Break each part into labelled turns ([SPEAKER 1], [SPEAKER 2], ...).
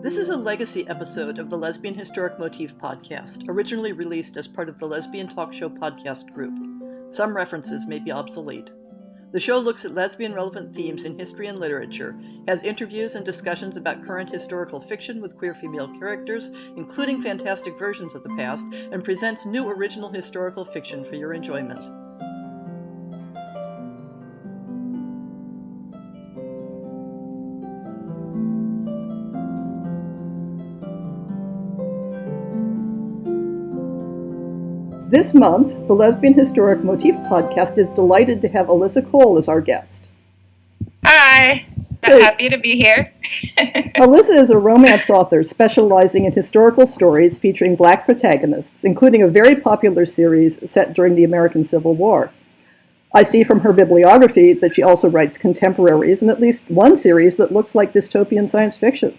[SPEAKER 1] This is a legacy episode of the Lesbian Historic Motif podcast, originally released as part of the Lesbian Talk Show podcast group. Some references may be obsolete. The show looks at lesbian-relevant themes in history and literature, has interviews and discussions about current historical fiction with queer female characters, including fantastic versions of the past, and presents new original historical fiction for your enjoyment. This month, the Lesbian Historic Motif podcast is delighted to have Alyssa Cole as our guest.
[SPEAKER 2] Hi, I'm happy to be here.
[SPEAKER 1] Alyssa is a romance author specializing in historical stories featuring Black protagonists, including a very popular series set during the American Civil War. I see from her bibliography that she also writes contemporaries and at least one series that looks like dystopian science fiction.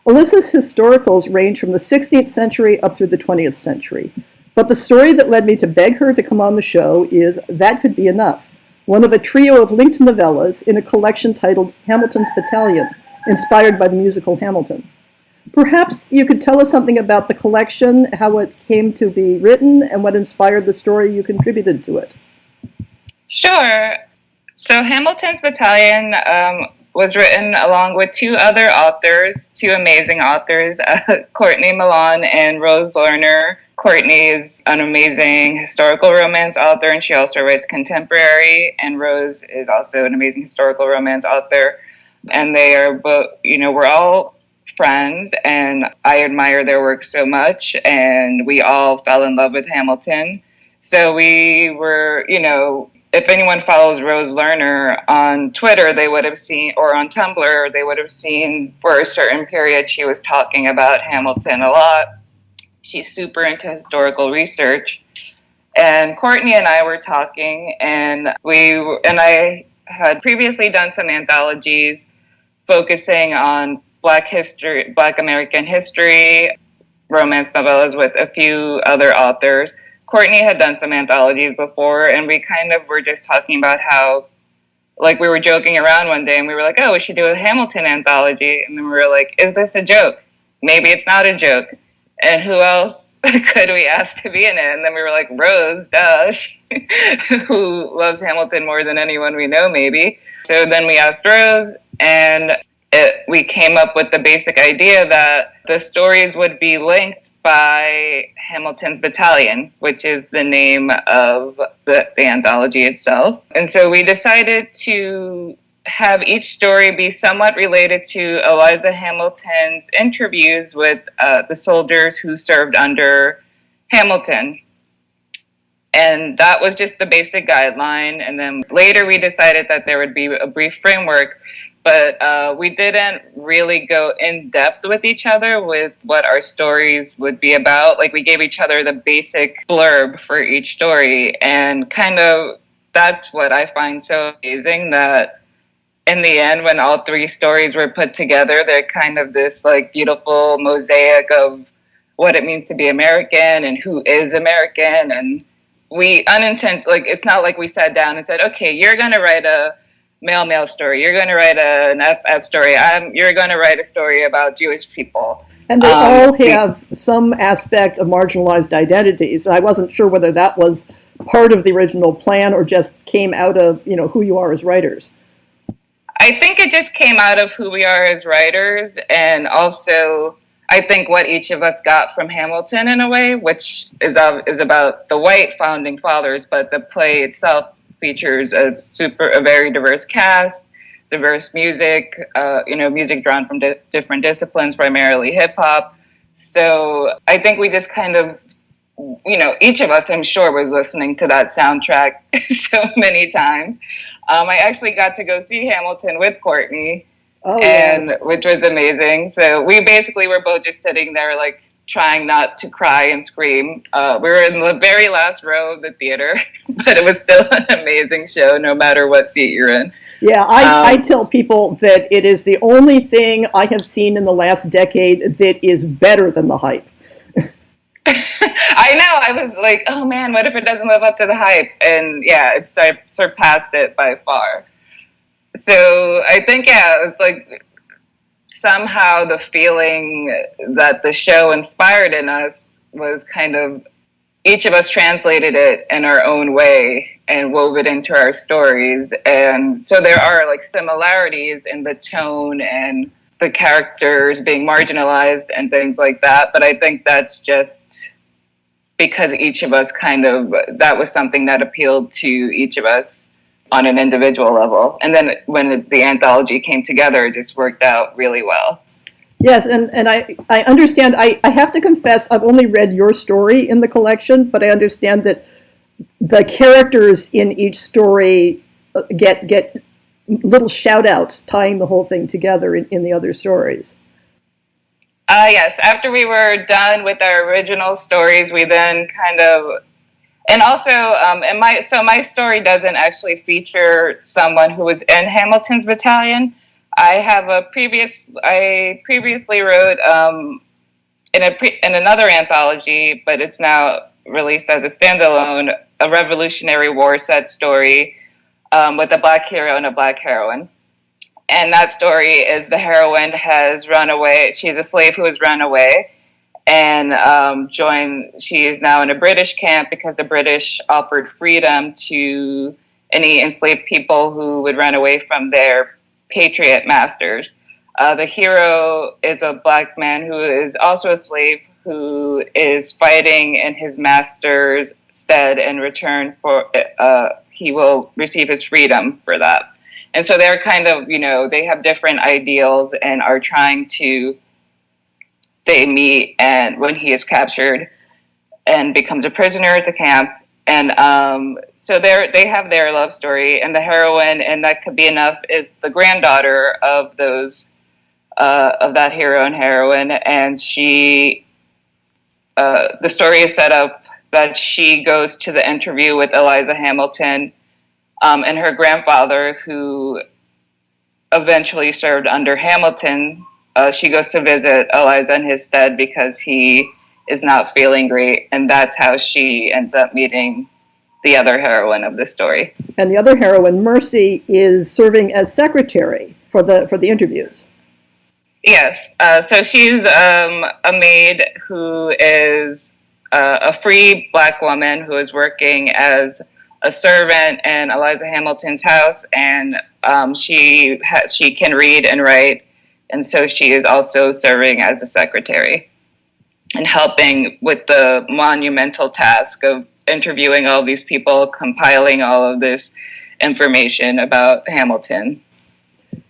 [SPEAKER 1] Alyssa's historicals range from the 16th century up through the 20th century. But the story that led me to beg her to come on the show is That Could Be Enough, one of a trio of linked novellas in a collection titled Hamilton's Battalion, inspired by the musical Hamilton. Perhaps you could tell us something about the collection, how it came to be written, and what inspired the story you contributed to it.
[SPEAKER 2] Sure. So Hamilton's Battalion was written along with two other authors, two amazing authors, Courtney Milan and Rose Lerner. Courtney is an amazing historical romance author, and she also writes contemporary, and Rose is also an amazing historical romance author. And they are both, we're all friends, and I admire their work so much, and we all fell in love with Hamilton. So we were, if anyone follows Rose Lerner on Twitter, they would have seen, or on Tumblr, they would have seen for a certain period she was talking about Hamilton a lot. She's super into historical research. And Courtney and I were talking, and I had previously done some anthologies focusing on Black American history, romance novellas with a few other authors. Courtney had done some anthologies before, and we kind of were just talking about how, we were joking around one day, and we were like, oh, we should do a Hamilton anthology. And then we were like, is this a joke? Maybe it's not a joke. And who else could we ask to be in it? And then we were like, Rose, who loves Hamilton more than anyone we know, maybe. So then we asked Rose, and we came up with the basic idea that the stories would be linked by Hamilton's Battalion, which is the name of the anthology itself. And so we decided to have each story be somewhat related to Eliza Hamilton's interviews with the soldiers who served under Hamilton. And that was just the basic guideline. And then later we decided that there would be a brief framework, but we didn't really go in depth with each other with what our stories would be about. We gave each other the basic blurb for each story. And kind of that's what I find so amazing, that in the end, when all three stories were put together, they're kind of this beautiful mosaic of what it means to be American and who is American. And we it's not like we sat down and said, okay, you're going to write a male story. You're going to write an FF story. You're going to write a story about Jewish people.
[SPEAKER 1] And they all have some aspect of marginalized identities. I wasn't sure whether that was part of the original plan or just came out of, who you are as writers.
[SPEAKER 2] I think it just came out of who we are as writers, and also I think what each of us got from Hamilton in a way, which is about the white founding fathers, but the play itself features a very diverse cast, diverse music, music drawn from different disciplines, primarily hip hop. So I think we just kind of, each of us, I'm sure, was listening to that soundtrack so many times. I actually got to go see Hamilton with Courtney, which was amazing. So we basically were both just sitting there, trying not to cry and scream. We were in the very last row of the theater, but it was still an amazing show, no matter what seat you're in.
[SPEAKER 1] Yeah, I tell people that it is the only thing I have seen in the last decade that is better than the hype.
[SPEAKER 2] I know. I was like, oh man, what if it doesn't live up to the hype? And yeah, it surpassed it by far. So I think, it's somehow the feeling that the show inspired in us was kind of, each of us translated it in our own way and wove it into our stories. And so there are like similarities in the tone and the characters being marginalized and things like that. But I think that's just because each of us that was something that appealed to each of us on an individual level. And then when the anthology came together, it just worked out really well.
[SPEAKER 1] Yes, and I understand. I have to confess, I've only read your story in the collection, but I understand that the characters in each story get little shout outs tying the whole thing together in the other stories.
[SPEAKER 2] Yes, after we were done with our original stories, we then kind of, and also, my story doesn't actually feature someone who was in Hamilton's battalion. I previously wrote in another anthology, but it's now released as a standalone, a Revolutionary War set story with a black hero and a black heroine. And that story is the heroine has run away. She's a slave who has run away and she is now in a British camp because the British offered freedom to any enslaved people who would run away from their patriot masters. The hero is a black man who is also a slave who is fighting in his master's stead in return for he will receive his freedom for that. And so they're kind of, they have different ideals and are they meet and when he is captured and becomes a prisoner at the camp. And so they have their love story, and the heroine, and that could be enough, is the granddaughter of that hero and heroine. And the story is set up that she goes to the interview with Eliza Hamilton, and her grandfather, who eventually served under Hamilton. She goes to visit Eliza in his stead because he is not feeling great, and that's how she ends up meeting the other heroine of the story.
[SPEAKER 1] And the other heroine, Mercy, is serving as secretary for the interviews.
[SPEAKER 2] Yes, so she's a maid who is a free black woman who is working as a servant in Eliza Hamilton's house, and she can read and write, and so she is also serving as a secretary and helping with the monumental task of interviewing all these people, compiling all of this information about Hamilton.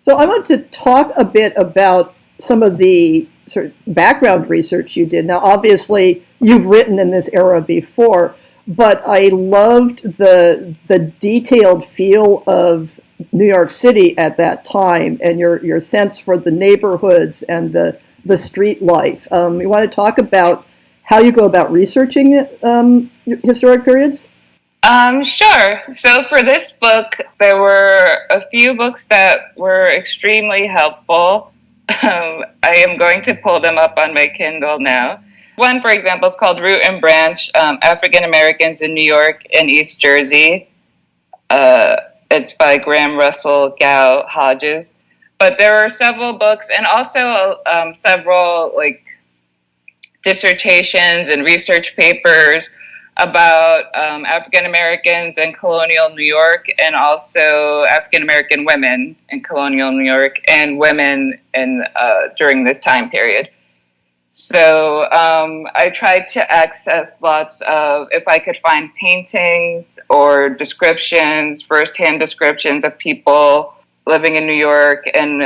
[SPEAKER 1] So I want to talk a bit about some of the sort of background research you did. Now, obviously, you've written in this era before, but I loved the detailed feel of New York City at that time and your sense for the neighborhoods and the street life. You want to talk about how you go about researching historic periods?
[SPEAKER 2] Sure. So for this book, there were a few books that were extremely helpful. I am going to pull them up on my Kindle now. One, for example, is called Root and Branch, African Americans in New York and East Jersey. It's by Graham Russell Gow Hodges. But there are several books and also several dissertations and research papers about African Americans in colonial New York, and also African American women in colonial New York and women during this time period. So I tried to access lots of, if I could find paintings or descriptions, firsthand descriptions of people living in New York. And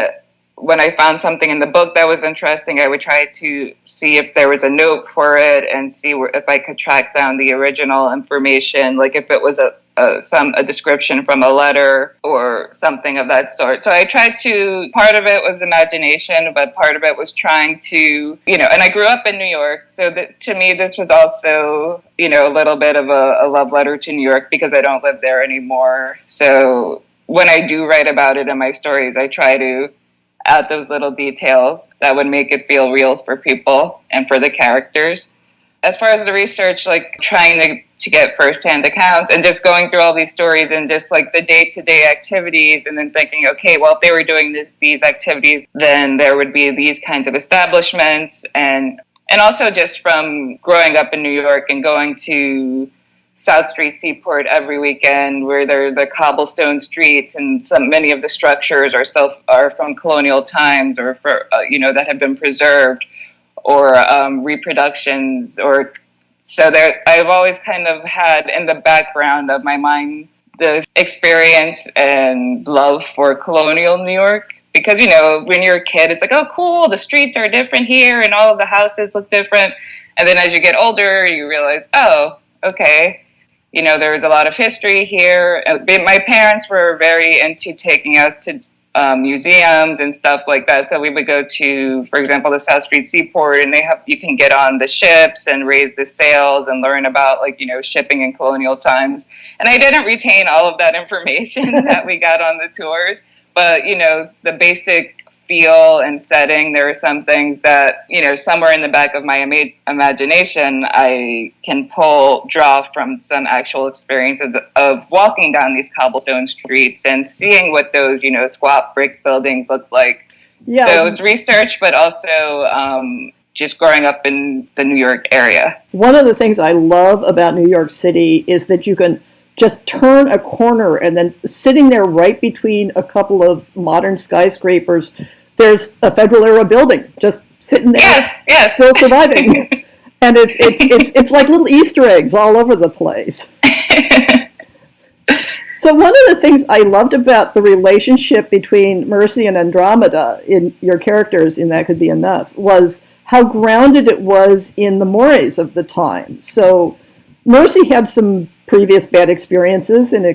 [SPEAKER 2] when I found something in the book that was interesting, I would try to see if there was a note for it and see if I could track down the original information, like if it was a description from a letter or something of that sort. So I tried to, part of it was imagination, but part of it was trying to, and I grew up in New York. So to me, this was also, a little bit of a love letter to New York because I don't live there anymore. So when I do write about it in my stories, I try to add those little details that would make it feel real for people and for the characters. as far as the research, like trying to get firsthand accounts and just going through all these stories and just like the day-to-day activities, and then thinking, okay, well, if they were doing these activities, then there would be these kinds of establishments. And also just from growing up in New York and going to South Street Seaport every weekend, where there are the cobblestone streets, and many of the structures are from colonial times, or that have been preserved, or reproductions, or so there. I've always kind of had in the background of my mind the experience and love for colonial New York. Because, when you're a kid, it's like, oh, cool, the streets are different here and all of the houses look different. And then as you get older, you realize, oh, okay, there was a lot of history here. My parents were very into taking us to museums and stuff like that. So we would go to, for example, the South Street Seaport, and you can get on the ships and raise the sails and learn about shipping in colonial times. And I didn't retain all of that information that we got on the tours, but the basic feel and setting, there are some things that, somewhere in the back of my imagination, I can draw from some actual experience of walking down these cobblestone streets and seeing what those, squat brick buildings look like. Yeah. So it's research, but also just growing up in the New York area.
[SPEAKER 1] One of the things I love about New York City is that you can just turn a corner, and then sitting there right between a couple of modern skyscrapers, there's a Federal era building just sitting there, still surviving. And it's like little Easter eggs all over the place. So one of the things I loved about the relationship between Mercy and Andromeda in your characters in That Could Be Enough was how grounded it was in the mores of the time. So Mercy had some previous bad experiences in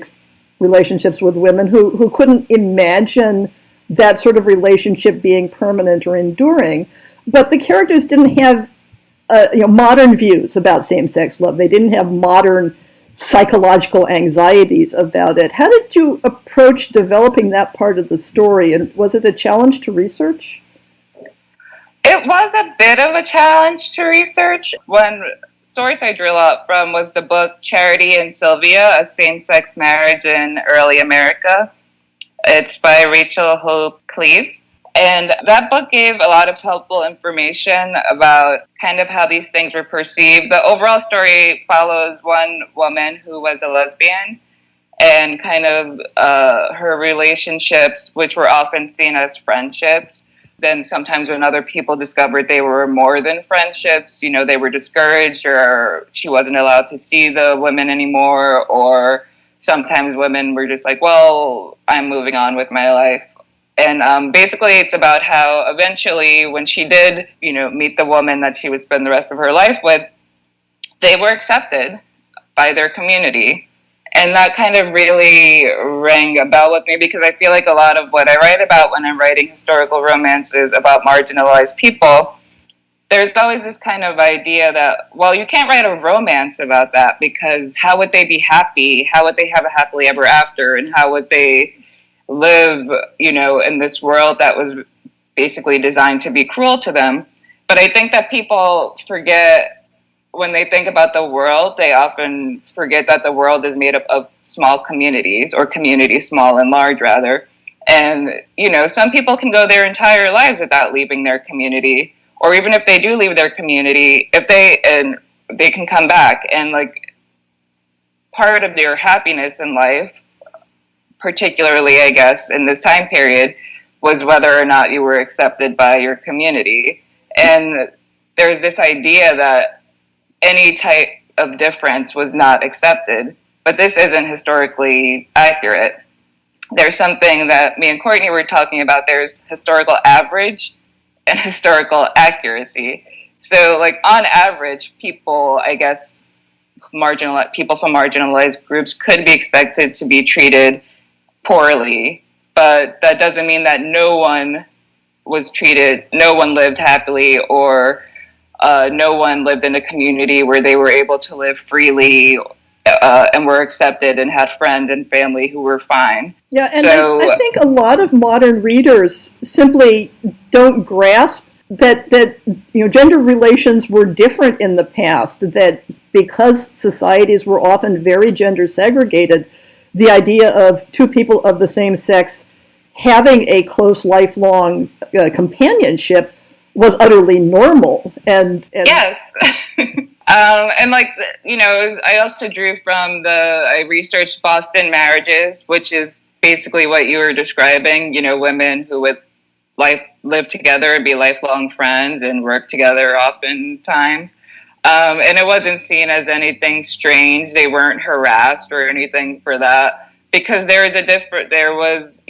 [SPEAKER 1] relationships with women who couldn't imagine that sort of relationship being permanent or enduring. But the characters didn't have modern views about same-sex love. They didn't have modern psychological anxieties about it. How did you approach developing that part of the story, and was it a challenge to research?
[SPEAKER 2] It was a bit of a challenge to research. One source I drew out from was the book Charity and Sylvia, A Same-Sex Marriage in Early America. It's by Rachel Hope Cleaves. And that book gave a lot of helpful information about kind of how these things were perceived. The overall story follows one woman who was a lesbian, and kind of her relationships, which were often seen as friendships. Then sometimes when other people discovered they were more than friendships, they were discouraged, or she wasn't allowed to see the women anymore, or sometimes women were just like, well, I'm moving on with my life. And basically it's about how eventually when she did, meet the woman that she would spend the rest of her life with, they were accepted by their community. And that kind of really rang a bell with me, because I feel like a lot of what I write about when I'm writing historical romances about marginalized people, there's always this kind of idea that, well, you can't write a romance about that, because how would they be happy? How would they have a happily ever after? And how would they live, in this world that was basically designed to be cruel to them? But I think that people forget, when they think about the world, they often forget that the world is made up of small communities, or communities small and large, rather. And, some people can go their entire lives without leaving their community, or even if they do leave their community, they can come back. And part of their happiness in life, particularly, I guess, in this time period, was whether or not you were accepted by your community. And there's this idea that any type of difference was not accepted, but this isn't historically accurate. There's something that me and Courtney were talking about. There's historical average and historical accuracy. So, on average, people, I guess, people from marginalized groups could be expected to be treated poorly, but that doesn't mean that no one lived happily, or no one lived in a community where they were able to live freely and were accepted and had friends and family who were fine.
[SPEAKER 1] Yeah, and I think a lot of modern readers simply don't grasp that gender relations were different in the past, that because societies were often very gender segregated, the idea of two people of the same sex having a close lifelong companionship was utterly normal. And
[SPEAKER 2] yes. And like, I also drew from I researched Boston marriages, which is basically what you were describing, women who would live together and be lifelong friends and work together oftentimes. And it wasn't seen as anything strange. They weren't harassed or anything for that, because there was,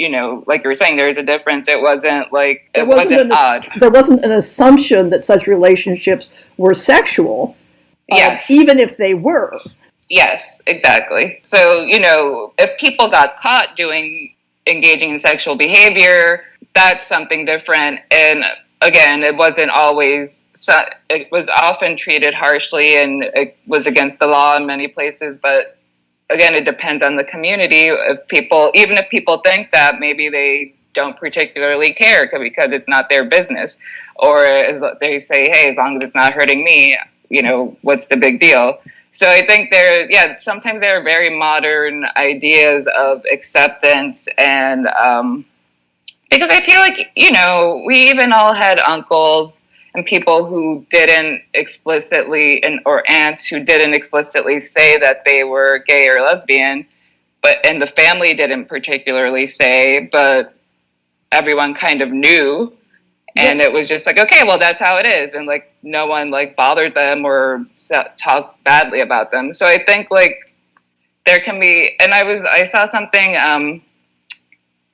[SPEAKER 2] like you were saying, there was a difference. It wasn't like, it wasn't odd.
[SPEAKER 1] There wasn't an assumption that such relationships were sexual,
[SPEAKER 2] yes.
[SPEAKER 1] Even if they were.
[SPEAKER 2] Yes, exactly. So, if people got caught engaging in sexual behavior, that's something different. And again, it was often treated harshly, and it was against the law in many places. But again, it depends on the community. Even if people think that, maybe they don't particularly care because it's not their business, or as they say, hey, as long as it's not hurting me, what's the big deal? So I think sometimes there are very modern ideas of acceptance, and because I feel like, we even all had uncles and people who didn't explicitly, or aunts who didn't explicitly say that they were gay or lesbian, and the family didn't particularly say, but everyone kind of knew. And it was just like, okay, well, that's how it is. And like, no one like bothered them or talked badly about them. So I think like there can be, and I saw something,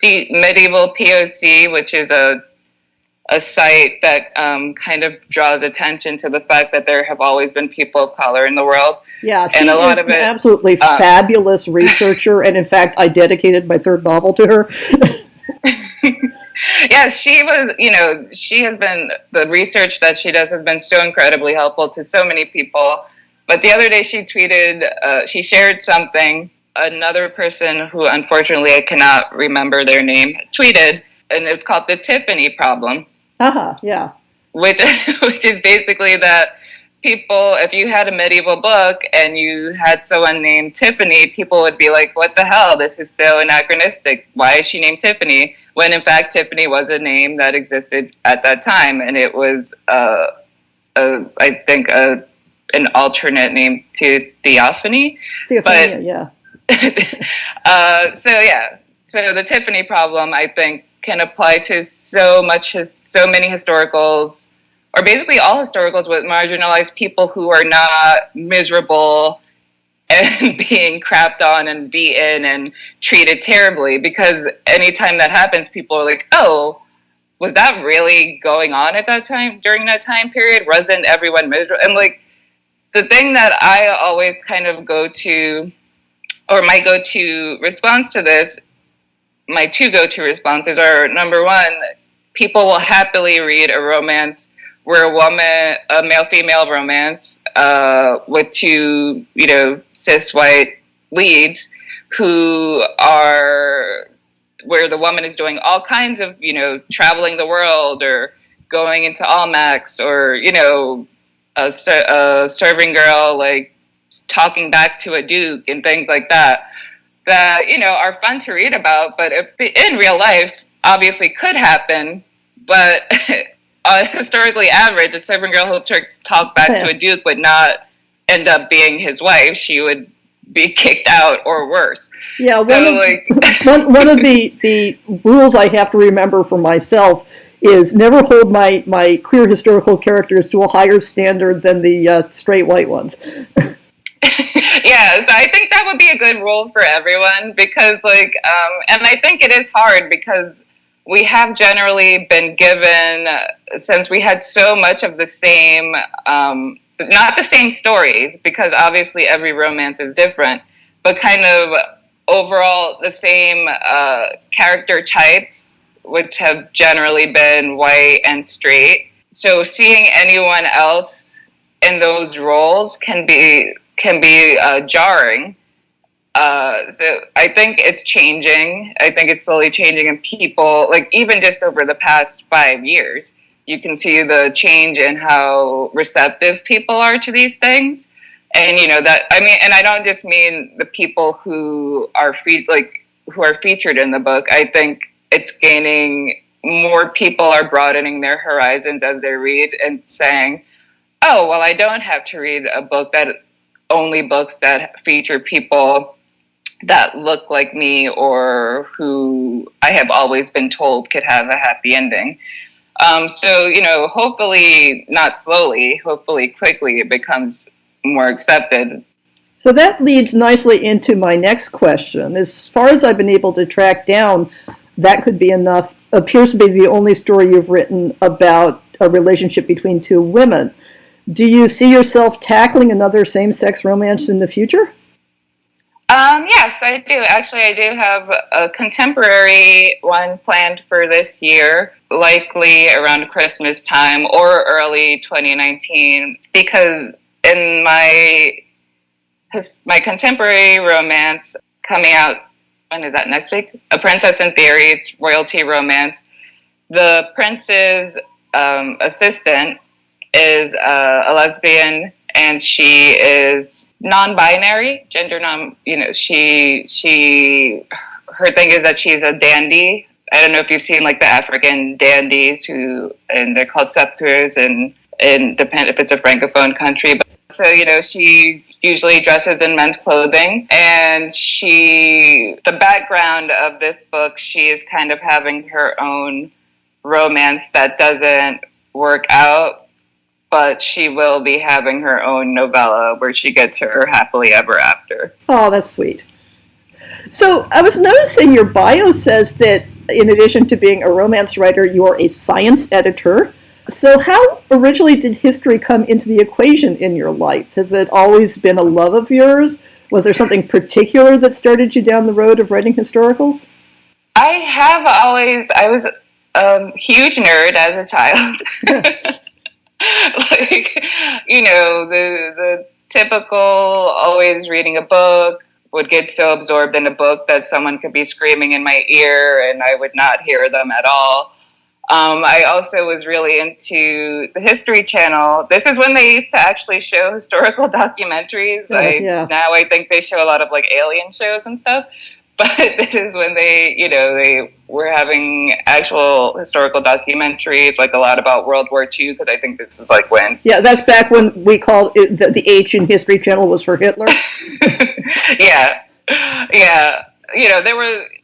[SPEAKER 2] the Medieval POC, which is a site that kind of draws attention to the fact that there have always been people of color in the world.
[SPEAKER 1] Yeah, she is an absolutely fabulous researcher, and in fact, I dedicated my third novel to her.
[SPEAKER 2] Yes, the research that she does has been so incredibly helpful to so many people. But the other day she shared something, another person who unfortunately I cannot remember their name tweeted, and it's called the Tiffany problem.
[SPEAKER 1] Yeah.
[SPEAKER 2] Which is basically that people, if you had a medieval book and you had someone named Tiffany, people would be like, what the hell? This is so anachronistic. Why is she named Tiffany? When in fact, Tiffany was a name that existed at that time. And it was, I think, an alternate name to Theophany.
[SPEAKER 1] Yeah.
[SPEAKER 2] So the Tiffany problem, I think, can apply to so many historicals, or basically all historicals with marginalized people who are not miserable and being crapped on and beaten and treated terribly. Because anytime that happens, people are like, oh, was that really going on at that time, during that time period? Wasn't everyone miserable? And like, the thing that I always kind of go to, or my go-to response to this, my two go-to responses are, number one, people will happily read a romance where a male-female romance with two, cis white leads where the woman is doing all kinds of, traveling the world or going into Almacs, or, a serving girl, like talking back to a duke and things like that, are fun to read about, but if in real life obviously could happen, but historically average, a serving girl who'll talk back to a duke would not end up being his wife. She would be kicked out or worse.
[SPEAKER 1] Yeah, one of the rules I have to remember for myself is never hold my queer historical characters to a higher standard than the straight white ones.
[SPEAKER 2] Yeah, so I think that would be a good rule for everyone, because and I think it is hard because we have generally been given, since we had so much of the same, not the same stories, because obviously every romance is different, but kind of overall the same character types, which have generally been white and straight. So seeing anyone else in those roles can be jarring. So I think it's changing. I think it's slowly changing, and people, like, even just over the past 5 years, you can see the change in how receptive people are to these things. And that, I mean, and I don't just mean the people who are who are featured in the book. I think it's gaining more people are broadening their horizons as they read and saying, oh, well, I don't have to read a book that only books that feature people that look like me or who I have always been told could have a happy ending. So, hopefully not slowly, hopefully quickly it becomes more accepted.
[SPEAKER 1] So that leads nicely into my next question. As far as I've been able to track down, That Could Be Enough appears to be the only story you've written about a relationship between two women. Do you see yourself tackling another same-sex romance in the future?
[SPEAKER 2] Yes, I do. Actually, I do have a contemporary one planned for this year, likely around Christmas time or early 2019, because in my contemporary romance coming out, when is that, next week? A Princess in Theory, it's royalty romance. The prince's assistant is a lesbian, and she is non-binary, gender non. Her thing is that she's a dandy. I don't know if you've seen like the African dandies and they're called sapphics, and depend if it's a francophone country. But so she usually dresses in men's clothing, and the background of this book, she is kind of having her own romance that doesn't work out, but she will be having her own novella where she gets her happily ever after.
[SPEAKER 1] Oh, that's sweet. So I was noticing your bio says that in addition to being a romance writer, you're a science editor. So how originally did history come into the equation in your life? Has it always been a love of yours? Was there something particular that started you down the road of writing historicals?
[SPEAKER 2] I was a huge nerd as a child. The typical always reading a book, would get so absorbed in a book that someone could be screaming in my ear and I would not hear them at all. I also was really into the History Channel. This is when they used to actually show historical documentaries. Now I think they show a lot of like alien shows and stuff. But this is when they were having actual historical documentaries, like a lot about World War II, because I think this is like when.
[SPEAKER 1] Yeah, that's back when we called it the H in History Channel was for Hitler.
[SPEAKER 2] Yeah.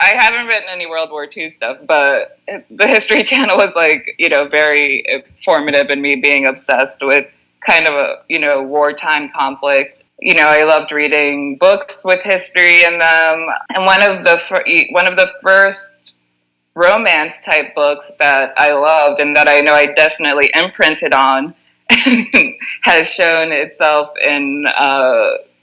[SPEAKER 2] I haven't written any World War II stuff, but the History Channel was like, very formative in me being obsessed with kind of a, wartime conflict. I loved reading books with history in them. And one of the first romance type books that I loved and that I know I definitely imprinted on has shown itself in,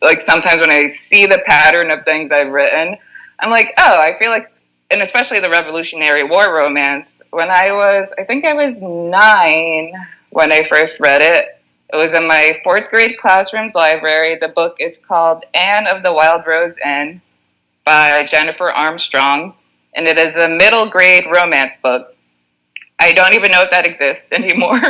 [SPEAKER 2] like sometimes when I see the pattern of things I've written, I'm like, oh, I feel like, and especially the Revolutionary War romance, I think I was 9 when I first read it. It was in my 4th grade classroom's library. The book is called Anne of the Wild Rose Inn by Jennifer Armstrong, and it is a middle grade romance book. I don't even know if that exists anymore.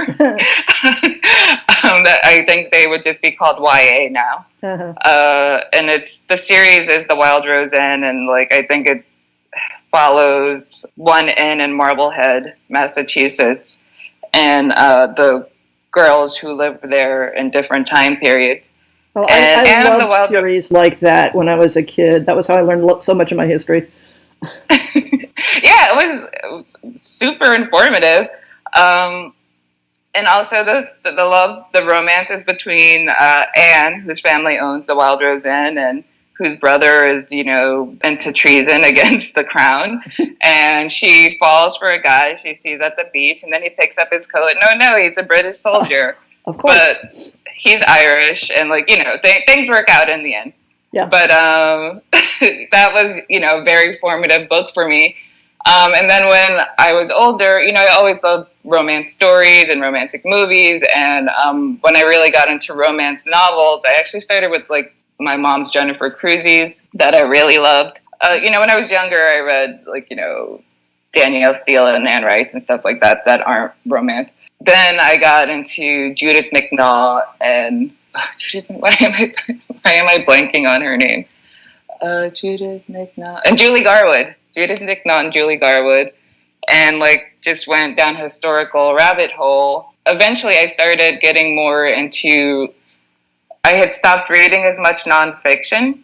[SPEAKER 2] That I think they would just be called YA now. And the series is The Wild Rose Inn, and like I think it follows one inn in Marblehead, Massachusetts, and the girls who lived there in different time periods.
[SPEAKER 1] Oh, I loved series like that when I was a kid. That was how I learned so much of my history.
[SPEAKER 2] Yeah, it was super informative. And also the romances between Anne, whose family owns the Wild Rose Inn, and whose brother is, into treason against the crown. And she falls for a guy she sees at the beach, and then he picks up his coat. No, he's a British soldier.
[SPEAKER 1] Of course.
[SPEAKER 2] But he's Irish, and things work out in the end.
[SPEAKER 1] Yeah.
[SPEAKER 2] But that was, a very formative book for me. And then when I was older, I always loved romance stories and romantic movies. And when I really got into romance novels, I actually started with like my mom's Jennifer Crusoe's that I really loved. When I was younger, I read Danielle Steele and Anne Rice and stuff like that aren't romance. Then I got into Judith McNaugh and why am I blanking on her name? Judith McNaugh and Julie Garwood. Judith McNaugh and Julie Garwood, and like just went down historical rabbit hole. Eventually, I started getting more into. I had stopped reading as much nonfiction,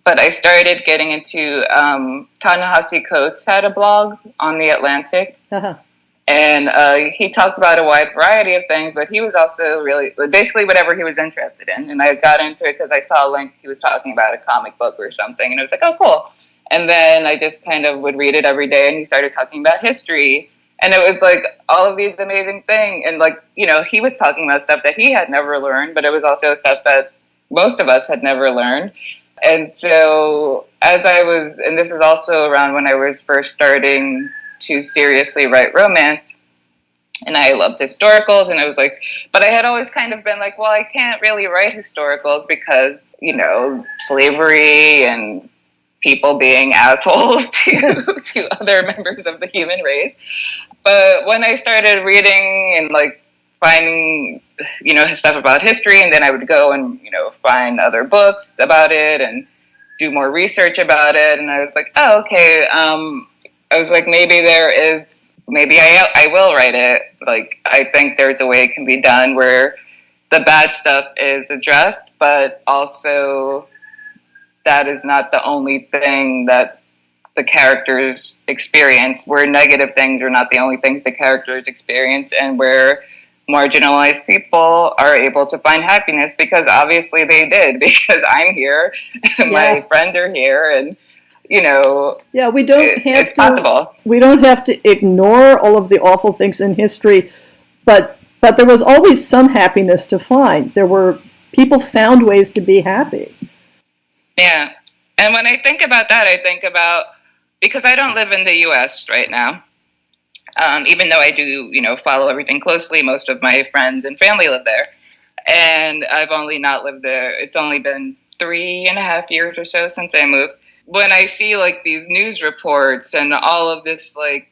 [SPEAKER 2] but I started getting into. Ta-Nehisi Coates had a blog on The Atlantic.
[SPEAKER 1] Uh-huh.
[SPEAKER 2] And he talked about a wide variety of things, but he was also really basically whatever he was interested in. And I got into it because I saw a link. He was talking about a comic book or something, and I was like, oh, cool. And then I just kind of would read it every day, and he started talking about history. And it was like all of these amazing things. And like, you know, he was talking about stuff that he had never learned, but it was also stuff that most of us had never learned. And so as I was, and this is also around when I was first starting to seriously write romance, and I loved historicals, and I was like, but I had always kind of been like, well, I can't really write historicals because, you know, slavery and people being assholes to other members of the human race. But when I started reading and like finding, you know, stuff about history, and then I would go and, you know, find other books about it and do more research about it, and I was like, oh, okay, I was like, maybe I will write it. Like, I think there's a way it can be done where the bad stuff is addressed, but also that is not the only thing that the characters experience, where negative things are not the only things the characters experience, and where marginalized people are able to find happiness, because obviously they did, because I'm here, and my friends are here, and you know,
[SPEAKER 1] we don't have
[SPEAKER 2] it's possible.
[SPEAKER 1] We don't have to ignore all of the awful things in history, but there was always some happiness to find. People found ways to be happy.
[SPEAKER 2] Yeah, and when I think about that, I think about, because I don't live in the U.S. right now, even though I do, you know, follow everything closely. Most of my friends and family live there, and I've only not lived there. It's only been 3.5 years or so since I moved. When I see like these news reports and all of this like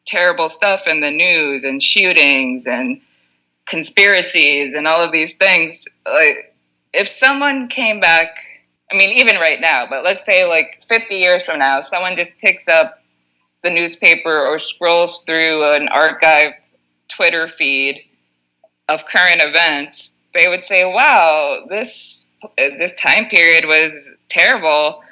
[SPEAKER 2] terrible stuff in the news and shootings and conspiracies and all of these things, like if someone came back, I mean, even right now, but let's say like 50 years from now, someone just picks up the newspaper or scrolls through an archived Twitter feed of current events, they would say, wow, this time period was terrible.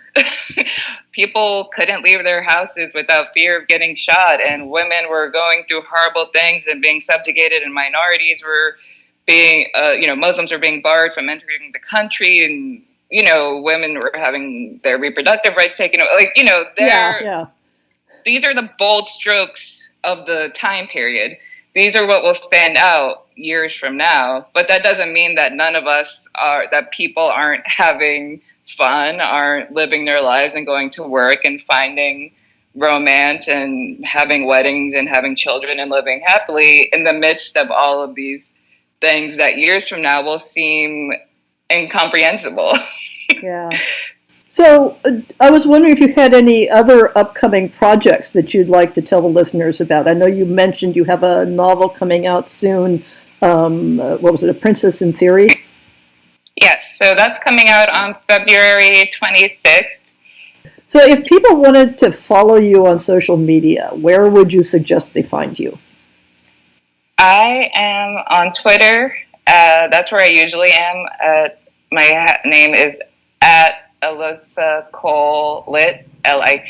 [SPEAKER 2] People couldn't leave their houses without fear of getting shot, and women were going through horrible things and being subjugated, and minorities were being, Muslims were being barred from entering the country, and, you know, women were having their reproductive rights taken away. Like, you know, these are the bold strokes of the time period. These are what will stand out years from now. But that doesn't mean that that people aren't having fun, aren't living their lives and going to work and finding romance and having weddings and having children and living happily in the midst of all of these things that years from now will seem incomprehensible.
[SPEAKER 1] Yeah. So I was wondering if you had any other upcoming projects that you'd like to tell the listeners about. I know you mentioned you have a novel coming out soon. What was it, A Princess in Theory?
[SPEAKER 2] Yes, so that's coming out on February 26th.
[SPEAKER 1] So if people wanted to follow you on social media, where would you suggest they find you?
[SPEAKER 2] I am on Twitter. That's where I usually am. My name is at Alyssa Cole Lit, Lit.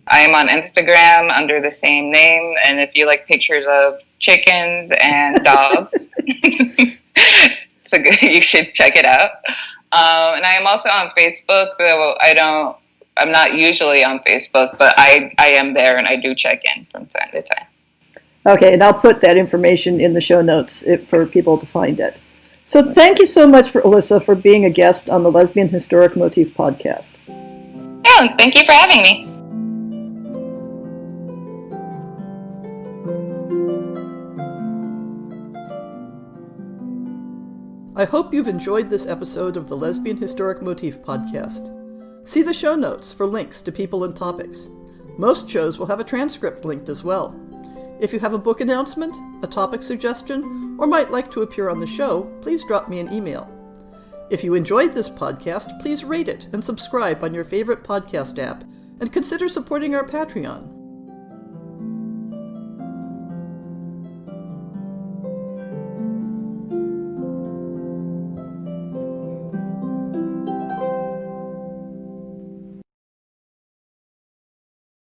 [SPEAKER 2] I am on Instagram under the same name, and if you like pictures of chickens and dogs, you should check it out. And I am also on Facebook, though I'm not usually on Facebook, but I am there, and I do check in from time to time.
[SPEAKER 1] Okay, and I'll put that information in the show notes for people to find it. So thank you so much, Alyssa, for being a guest on the Lesbian Historic Motif podcast.
[SPEAKER 2] Yeah, thank you for having me.
[SPEAKER 1] I hope you've enjoyed this episode of the Lesbian Historic Motif podcast. See the show notes for links to people and topics.
[SPEAKER 3] Most shows will have a transcript linked as well. If you have a book announcement, a topic suggestion, or might like to appear on the show, please drop me an email. If you enjoyed this podcast, please rate it and subscribe on your favorite podcast app, and consider supporting our Patreon.